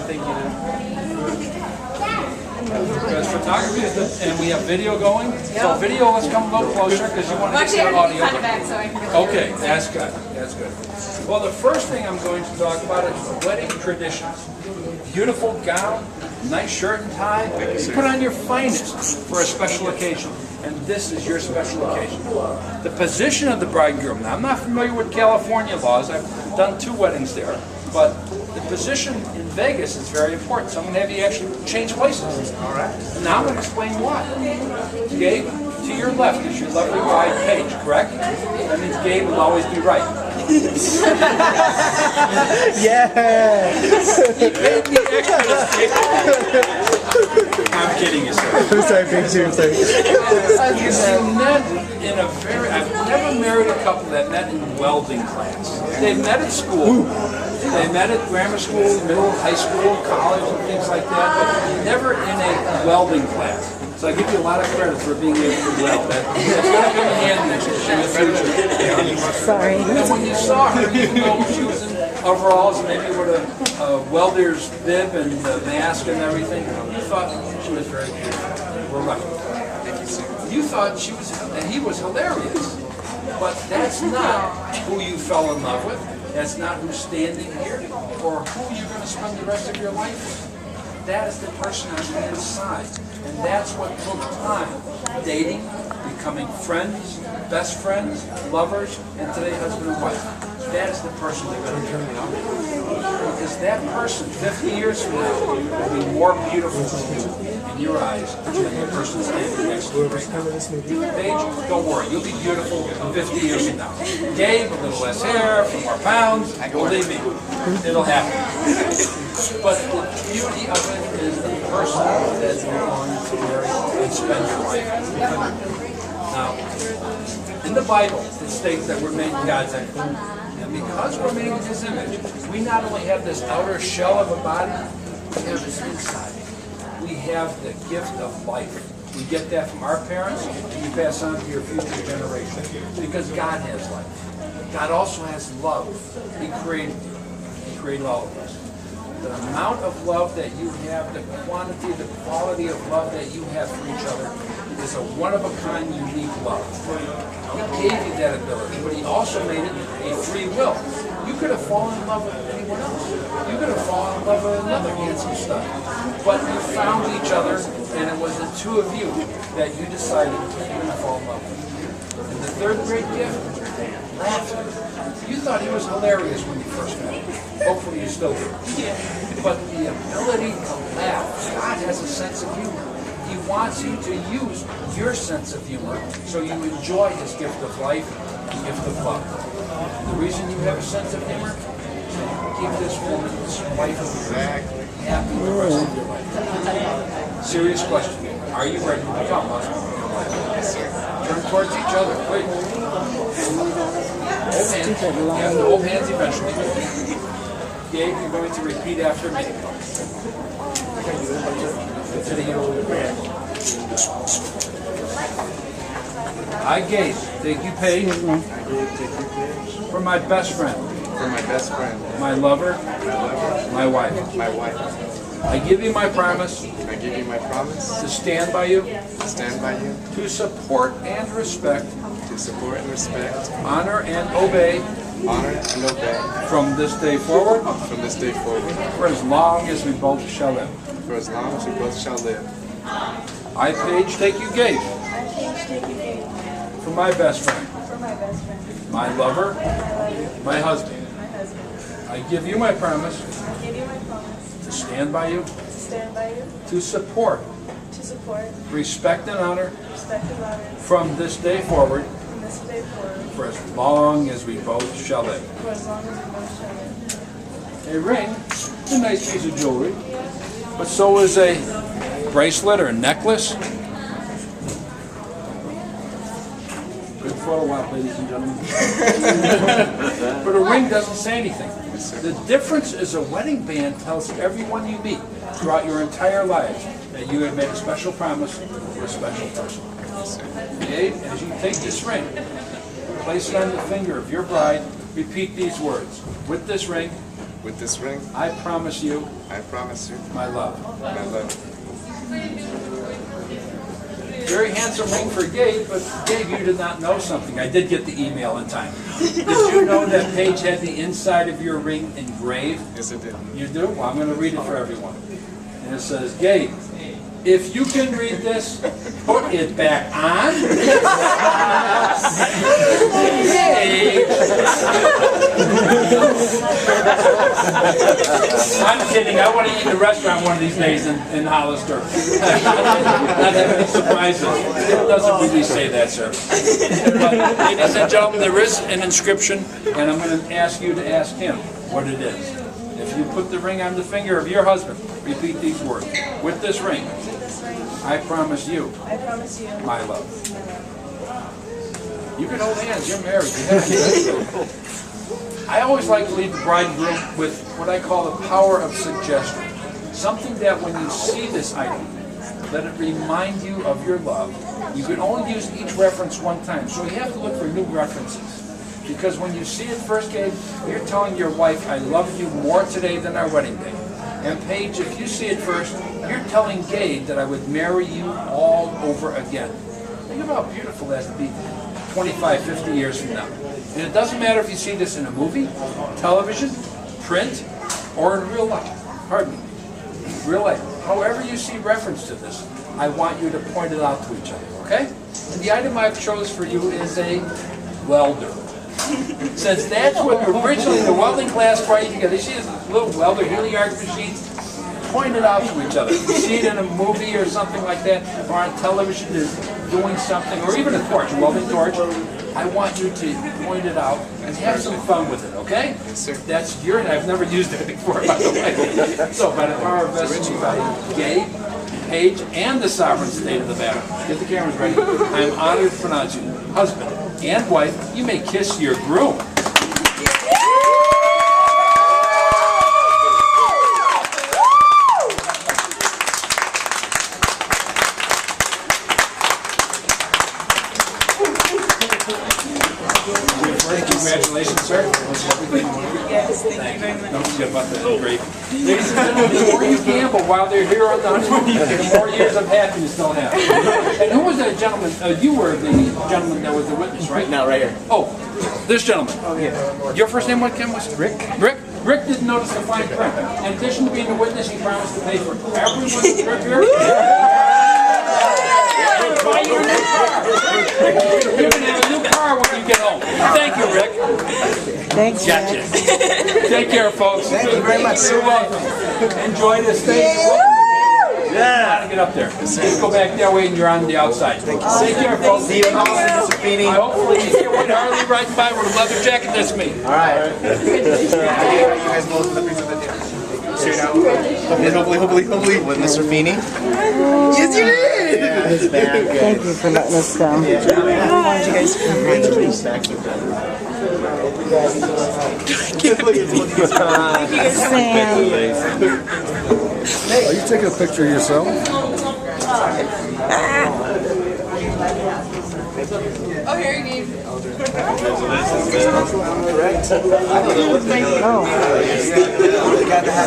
think you do. Because photography is and we have video going. So video, let's come a little closer because you want to get the audio. Okay, that's good. That's good. Well, the first thing I'm going to talk about is the wedding traditions. Beautiful gown, nice shirt and tie. You put on your finest for a special occasion. And this is your special occasion. The position of the bride and groom. Now, I'm not familiar with California laws. I've done 2 weddings there. But the position in Vegas is very important. So I'm going to have you actually change places. All right. And now I'm going to explain why. Gabe, to your left is your lovely bride, Paige, correct? That means Gabe will always be right. Yeah! I'm kidding you, sir. I'm sorry, Paige, I'm sorry. You met in a very, I've never married a couple that met in welding class. They met at school. They met at grammar school, middle, high school, college, and things like that, but never in a welding class. So I give you a lot of credit for being able to weld. That's going to come in handy in the future. Sorry. And when you saw her, you know she was in overalls, maybe with a welder's bib and the mask and everything. You thought she was very beautiful. We're right. You thought she was, and he was hilarious. But that's not who you fell in love with. That's not who's standing here or who you're going to spend the rest of your life with. That is the person on the inside. And that's what took time. Dating, becoming friends, best friends, lovers, and today husband and wife. That is the person you're going to turn out. Because that person, 50 years from now, will be more beautiful to you in your eyes than the person standing next to you. Paige, don't worry, you'll be beautiful 50 years from now. Gabe, a little less hair, a few more pounds, believe me, it'll happen. But the beauty of it is the person that you're going to marry and spend your life with. Now, in the Bible, it states that we're made in God's image. And because we're made in His image, we not only have this outer shell of a body, we have this inside. We have the gift of life. We get that from our parents, and you pass on to your future generation. Because God has life. God also has love. He created all of us. The amount of love that you have, the quantity, the quality of love that you have for each other is a one-of-a-kind, unique love. He gave you that ability, but He also made it a free will. You could have fallen in love with anyone else. You could have fallen in love with another handsome stud. But you found each other, and it was the 2 of you that you decided you're going to fall in love with. And the third great gift, laughter. You thought he was hilarious when you first met him. Hopefully you still do. But the ability to laugh, God has a sense of humor. He wants you to use your sense of humor so you enjoy His gift of life and gift of love. The reason you have a sense of humor is so you can keep this woman, this wife of yours, happy the rest of your life. Serious question. Are you ready to become husband and wife? Yes, sir. Turn towards each other, please. Hold hands. You have to hold hands eventually. Gabe, you're going to repeat after me. I, Gabe, take you, Paige, for my best friend. For my best friend. My lover. My wife. My wife. I give you my promise. I give you my promise. To stand by you. To stand by you. To support and respect. To support and respect. Honor and obey. Honor and obey. From this day forward. From this day forward. For as long as we both shall live. For as long as we both shall live. I, Paige, take you, Gabe. For my best friend. My lover. My husband. I give you my promise. To stand by you. To support. Respect and honor. From this day forward. For as long as we both shall live. A ring is a nice piece of jewelry, but so is a bracelet or a necklace. Good photo op, ladies and gentlemen. But a ring doesn't say anything. The difference is a wedding band tells everyone you meet throughout your entire lives that you have made a special promise for a special person. Gabe, as you take this ring, place it on the finger of your bride, repeat these words. With this ring, With this ring, I promise you I promise you my love. my love. Very handsome ring for Gabe, but Gabe, you did not know something. I did get the email in time. Did you know that Paige had the inside of your ring engraved? Yes, I did. You do? Well, I'm going to read it for everyone. And it says, Gabe, if you can read this, put it back on. Gabe. I'm kidding. I want to eat in a restaurant one of these days in Hollister. Not have any surprises. It doesn't really say that, sir. But, ladies and gentlemen, there is an inscription, and I'm going to ask you to ask him what it is. If you put the ring on the finger of your husband, repeat these words. With this ring, I promise you, my love. You can hold hands. You're married. You have kids. I always like to leave the bride and groom with what I call the power of suggestion. Something that when you see this item, let it remind you of your love. You can only use each reference one time, so you have to look for new references. Because when you see it first, Gabe, you're telling your wife, I love you more today than our wedding day. And Paige, if you see it first, you're telling Gabe that I would marry you all over again. Think about how beautiful that would be 25, 50 years from now. And it doesn't matter if you see this in a movie, television, print, or in real life. Pardon me. Real life. However you see reference to this, I want you to point it out to each other, okay? And the item I've chose for you is a welder. Since that's what originally the welding class brought you together. You see this little welder heliarc machine? Point it out to each other. If you see it in a movie or something like that, or on television is doing something, or even a torch, a welding torch, I want you to point it out and have some fun with it, okay? Yes, sir. That's your, I've never used it before, by the way. So, by the power of destiny, by Gabe, Paige, and the sovereign state of Nevada, get the cameras ready. I am honored to pronounce you husband and wife. You may kiss your groom. Congratulations, sir. Yes, thank you very much. Don't forget about the engraving. Ladies and gentlemen, the more you gamble while they're here on the honeymoon, the more years of happiness they'll have. And who was that gentleman? You were the gentleman that was the witness, right? No, right here. Oh, this gentleman. Oh, yeah. Your first name, what, Kim? Was Rick. Rick? Rick didn't notice the fine print. In addition to being the witness, he promised to pay for everyone's trip here. Buy you a new car. You're going to have a new car when you get home. Thank you, Rick. Thanks, Gotcha. Take care, folks. Thank you very much. You're welcome. Enjoy this day. Yeah. Get up there. Just go back that way and you're on the outside. Thank you. Take care, folks. See you in Austin, Mr. Feeney. Hopefully you see a white Harley riding by with a leather jacket. That's me. All right. You guys both the picture of the hopefully with Mr. Feeney. Yes, you did. Yeah, it's bad. Thank you for letting us come. Yeah. I wanted you guys to congratulate back to Sam. Are you taking a picture of yourself? Oh, here you go. Oh.